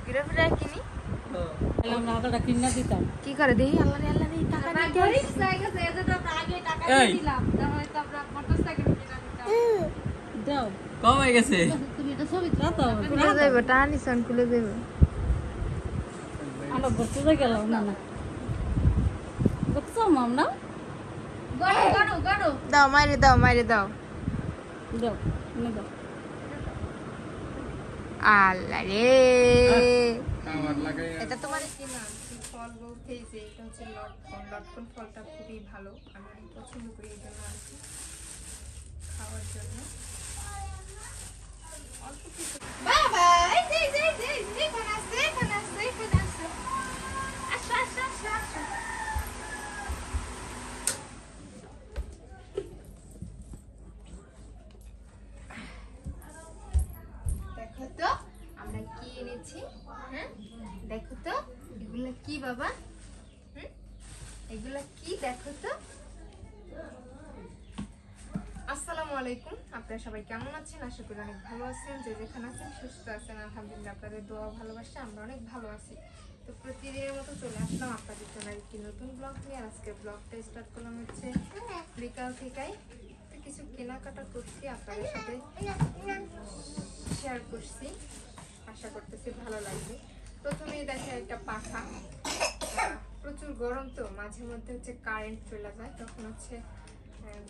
ঘুরে ফিরে কিনি কি করে দিই আল্লাহ আল্লাহ টাকা কমে গেছে খুলে যাইব টানিসন খুলে যাইব আমরা ঘুরতে গেলাম না বুঝছো মাম না দাও মাইরে দাও দাও আল্লাহ রে এটা তোমার কি না ফল বলতে যে এটা হচ্ছে লটকন ফলটা খুবই ভালো আমি অনেক পছন্দ করি এই জন্য আনছি খাওয়ার জন্য অল্প কিছু বাবা এই যে বানাসে আচ্ছা দেখো তো আমরা কি এনেছি হ্যাঁ দেখো তো এগুলা কি বাবা এগুলা কি দেখো তো আসসালামু আলাইকুম আপনারা সবাই কেমন আছেন আশা করি অনেক ভালো আছেন যে যেখানে আছেন সুস্থ আছেন আলহামদুলিল্লাহ আপনাদের দোয়া ভালোবাসা আমরা অনেক ভালো আছি তো প্রতিদিনের মতো চলে আসলাম আপনাদের জন্য একটি নতুন ব্লগ নিয়ে আর আজকের ব্লগটা স্টার্ট করলাম হচ্ছে বিকাল থেকেই কিছু কেনাকাটা করছি আপনাদের সাথে শেয়ার করছি আশা করতেছি ভালো লাগবে প্রথমেই দেখে একটা পাখা প্রচুর গরম তো মাঝে মধ্যে হচ্ছে কারেন্ট চলে যায় তখন হচ্ছে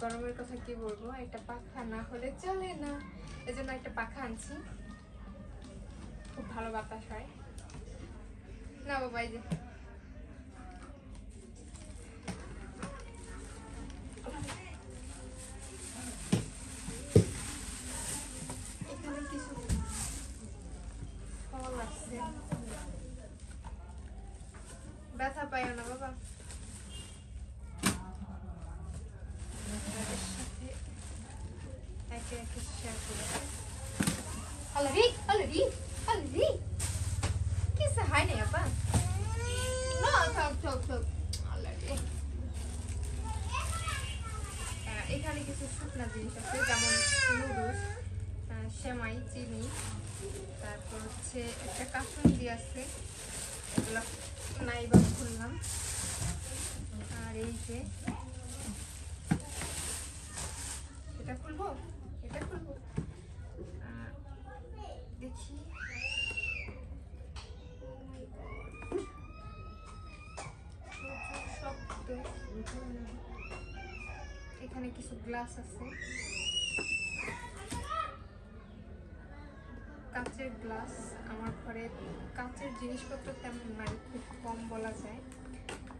গরমের কথা কি বলবো একটা পাখা না হলে চলে না এজন্য একটা পাখা আনছি খুব ভালো বাতাস হয় না বাবা এই যে এখানে কিছু ফল আছে ব্যথা পাইও না বাবা কিসে হয় না আপা না থাক এখানে কিছু শুকনা জিনিস আছে যেমন নুডলস সেমাই চিনি তারপর হচ্ছে একটা কাসুন্দি আছে এগুলো নাইবা খুললাম আর এই যে এটা খুলবো দেখি এখানে কিছু গ্লাস আছে কাচের গ্লাস আমার ঘরে কাচের জিনিসপত্র তেমন নাই খুব কম বলা যায়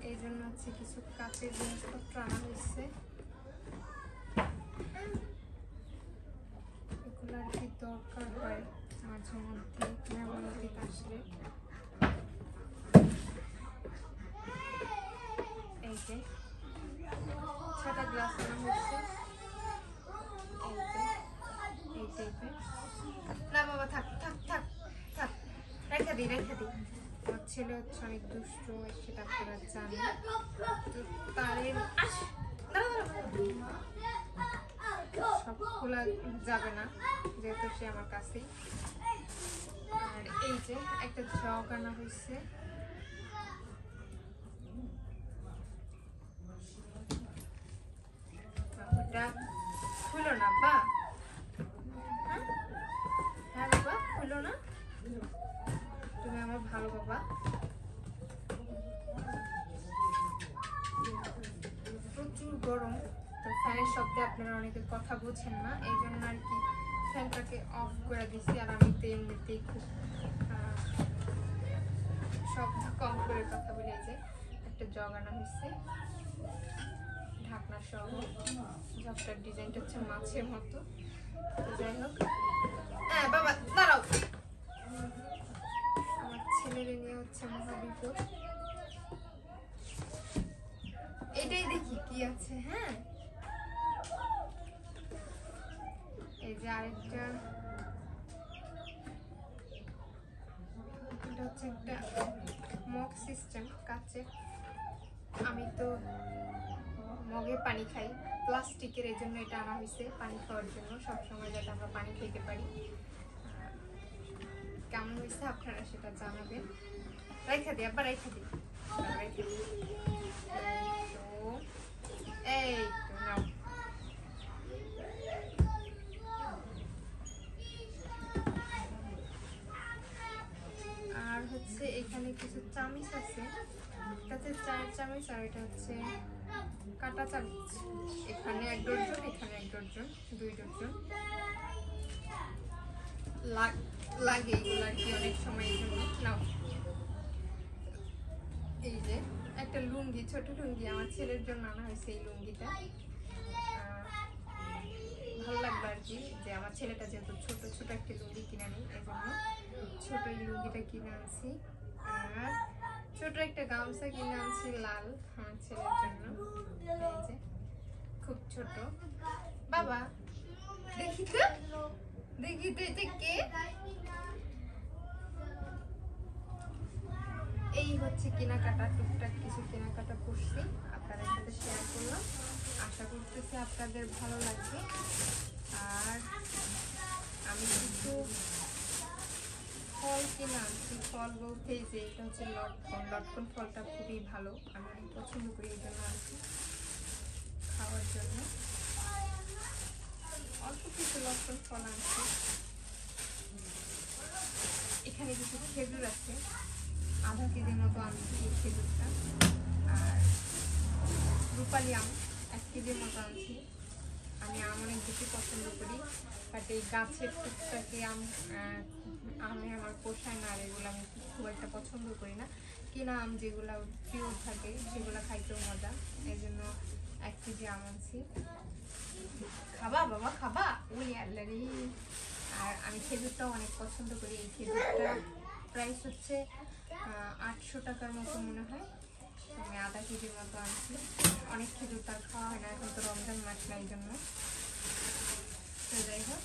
এই জন্য হচ্ছে কিছু কাচের জিনিসপত্র আনা হয়েছে এগুলো আর কি দরকার হয় মাঝে মধ্যে মেহমান আসলে এই যে ছটা গ্লাস আনা হচ্ছে এই যে না বাবা থাক রেখে দিই আমার ছেলে হচ্ছে অনেক দুষ্ট সেটা আপনারা জানেন তারের সব খোলা যাবে না যেহেতু সে আমার কাছেই আর এই যে একটা জগ আনা হয়েছে ওটা খুলো না বা হ্যাঁ বাবা খুলো না তুমি আমার ভালো বাবা প্রচুর গরম তো ফ্যানের শব্দে আপনারা অনেকে কথা বোঝেন না এই জন্য আর কি ফ্যানটাকে অফ করে দিচ্ছি আর আমি তো এমনিতেই খুব শব্দ কম করে কথা বলে যে একটা জগ আনা হয়েছে ঢাকনা সহ জগটার ডিজাইনটা হচ্ছে মাছের মতো যাই হোক হ্যাঁ বাবা দাঁড়াও আমার ছেলের নিয়ে হচ্ছে মহাবিপদ এটাই দেখি কি আছে হ্যাঁ এই যে আরেকটা এটা হচ্ছে একটা মগ সিস্টেম কাচের আমি তো মগে পানি খাই প্লাস্টিকের এই জন্য এটা আনা হয়েছে পানি খাওয়ার জন্য সবসময় যাতে আমরা পানি খেতে পারি লাগতেছে আপনারা সেটা জানাবেন। রাইখা দিই আবার রাইখা দিই। এই তো নাও। আর হচ্ছে এখানে কিছু চামিচ আছে, এটা হচ্ছে চায়ের চামিচ আর এটা হচ্ছে কাটা চামিচ। এখানে 1 ডজন, এখানে 1 ডজন, 2 ডজন লাগে এগুলো আর কি অনেক সময়ের জন্য। নাও এই যে একটা লুঙ্গি, ছোট লুঙ্গি আমার ছেলের জন্য আনা হয়েছে। এই লুঙ্গিটা ভালো লাগলো আর কি, যে আমার ছেলেটা যেহেতু ছোট ছোট একটা লুঙ্গি কিনে নিই, এই জন্য ছোট এই লুঙ্গিটা কিনে আনছি। আর ছোট একটা গামছা কিনে আনছি লাল আমার ছেলের জন্য। এই যে খুব ছোট। বাবা দেখি তো, দেখি তো এটা কে? এই হচ্ছে কেনাকাটা, টুকটাক কিছু কেনাকাটা করছি, আপনাদের সাথে শেয়ার করলাম। আশা করতেছি আপনাদের ভালো লাগবে। আর আমি কিছু ফল কিনে আনছি। ফল বলতে যে এটা হচ্ছে লটকন। লটকন ফলটা খুবই ভালো, আমি অনেক পছন্দ করি, এই জন্য আনছি খাওয়ার জন্য। অল্প কিছু লটকন ফল আনছি। এখানে কিছু খেজুর আছে, আধা কেজির মতো আনছি এই খেজুরটা। আর রূপালি আম 1 কেজির মতো আনছি। আমি আম অনেক বেশি পছন্দ করি, বাট এই গাছের টুকটাকে আমে আমার পোষায় না, আর এগুলো আমি খুব একটা পছন্দ করি না। কিনা আম যেগুলো পিওর থাকে সেগুলো খাইতেও মজা, এই জন্য 1 কেজি আম আনছি। খাবা বাবা খাবা? ওই আল্লাহরি। আর আমি খেজুরটাও অনেক পছন্দ করি। এই খেজুরটা প্রাইস হচ্ছে 800 টাকার মতো মনে হয়। আমি আধা কেজির মতো আনছি। অনেক খেজুর তার খাওয়া হয় না, এখন তো রমজান মাস না, এই জন্য। তো যাই হোক,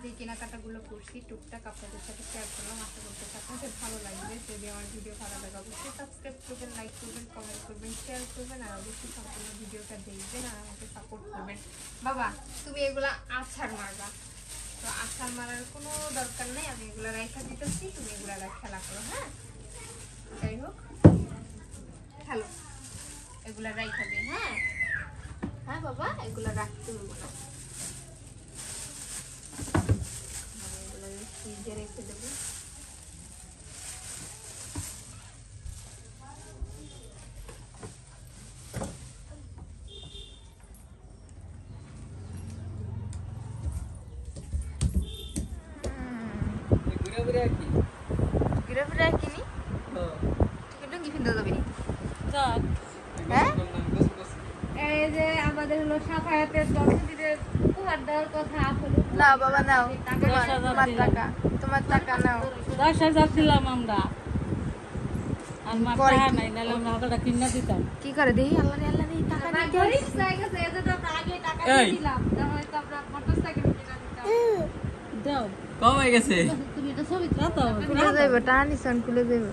যে কেনাকাটাগুলো করছি টুকটাক আপনাদের সাথে শেয়ার করলাম। আশা করতেছি আপনাদের ভালো লাগবে। যদি আমার ভিডিও ভালো লাগে অবশ্যই সাবস্ক্রাইব করবেন, লাইক করবেন, কমেন্ট করবেন, শেয়ার করবেন, আর অবশ্যই সম্পূর্ণ ভিডিওটা দেখবেন আর আমাকে সাপোর্ট করবেন। বাবা তুমি এগুলা আছাড় মারবা, তো আছাড় মারার কোনো দরকার নেই, আমি এগুলা রাইখা দিতেছি, তুমি এগুলা খেলা করো। হ্যাঁ যাই হোক খেলো, এগুলা রাইখা দিই। হ্যাঁ হ্যাঁ বাবা, এগুলা রাখতে হবে না, ফ্রিজে রেখে দেবো। ঘুরে কিনি লুঙ্গি ফিনতে যাবি নি? হ্যাঁ এই যে আমাদের হলো সাফায়াতের জন্মদিনের উপহার দেওয়ার কথা। না বাবা নাও, তোমার টাকা, তোমার টাকা নাও। 10,000 দিলাম আমরা, আর মার টাকা নাই, নাহলে আমরা হাতটা কিনা দিতাম। কি করে দেই? আল্লাহ রে আল্লাহ রে, টাকা নাই গরিব জায়গা আছে, এজন্য আমরা আগে টাকা দিয়ে দিলাম, তাহলে তো আমরা মোটরসাইকেল কিনা দিতাম। দাও কম হয়ে গেছে, তুমি এটা ছবি দাও, খুলে যাইবো, টানিছন খুলে যাইবো।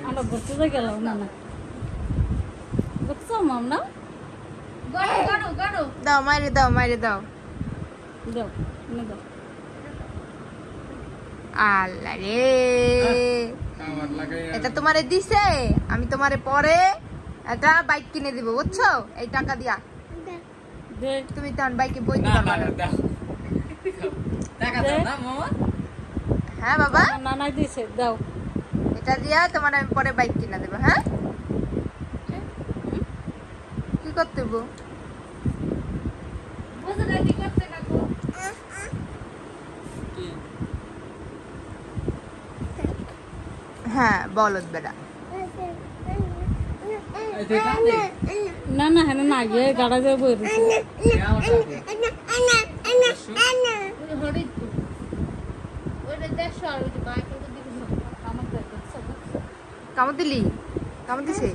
আমরা ঘুরতে যাই গেলাম না না বুঝছো মাম না? গড়ো গড়ো গড়ো দাও, মাইরে দাও, মাইরে দাও, দাও না দাও। আল্লাহ রে, এটা তোমারে দিছে, আমি তোমারে পরে একটা বাইক কিনে দিব, বুঝছো? এই টাকা দিয়া তুমি তখন বাইকে বইতে পারবা না। টাকা দাও না মামা। হ্যাঁ বাবা, নানা দিছে, দাও। এটা দিয়া তোমার আমি পরে বাইক কিনে দেব। হ্যাঁ কি করতে হবো? হ্যাঁ বলদ বেড়া। না না হ্যাঁ না গিয়ে গাড়া যাবে বই কামড় দিলি? কামড় দিছে?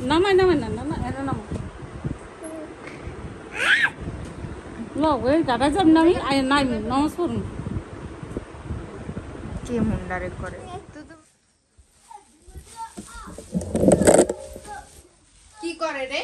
নামাই নামাই না না এনে নামো লো ওই গাড়া যাব না, আমি নাই নামাজ পড়ুন। কে মুন্ডারে করে? কি করে রে?